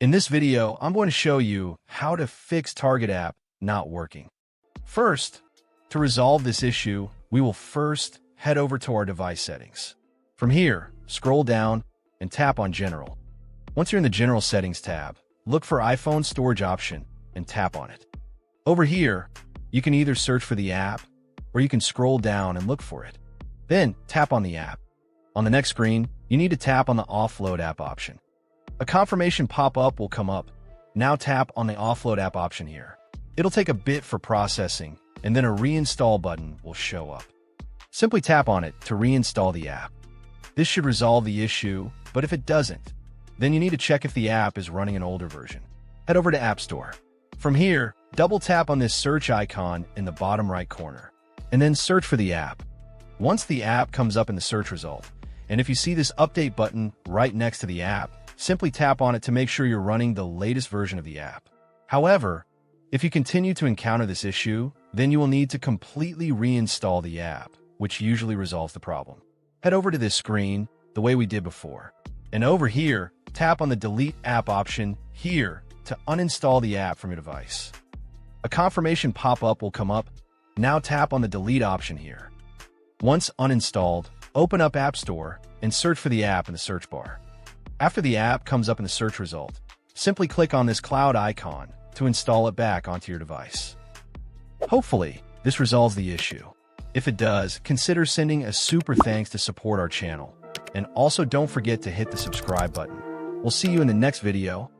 In this video, I'm going to show you how to fix Target app not working. First, to resolve this issue, we will first head over to our device settings. From here, scroll down and tap on General. Once you're in the General Settings tab, look for iPhone Storage option and tap on it. Over here, you can either search for the app or you can scroll down and look for it. Then tap on the app. On the next screen, you need to tap on the Offload app option. A confirmation pop-up will come up. Now tap on the Offload app option here. It'll take a bit for processing, and then a reinstall button will show up. Simply tap on it to reinstall the app. This should resolve the issue, but if it doesn't, then you need to check if the app is running an older version. Head over to App Store. From here, double tap on this search icon in the bottom right corner, and then search for the app. Once the app comes up in the search result, and if you see this update button right next to the app, simply tap on it to make sure you're running the latest version of the app. However, if you continue to encounter this issue, then you will need to completely reinstall the app, which usually resolves the problem. Head over to this screen the way we did before. And over here, tap on the Delete App option here to uninstall the app from your device. A confirmation pop-up will come up. Now tap on the Delete option here. Once uninstalled, open up App Store and search for the app in the search bar. After the app comes up in the search result, simply click on this cloud icon to install it back onto your device. Hopefully, this resolves the issue. If it does, consider sending a super thanks to support our channel. And also don't forget to hit the subscribe button. We'll see you in the next video.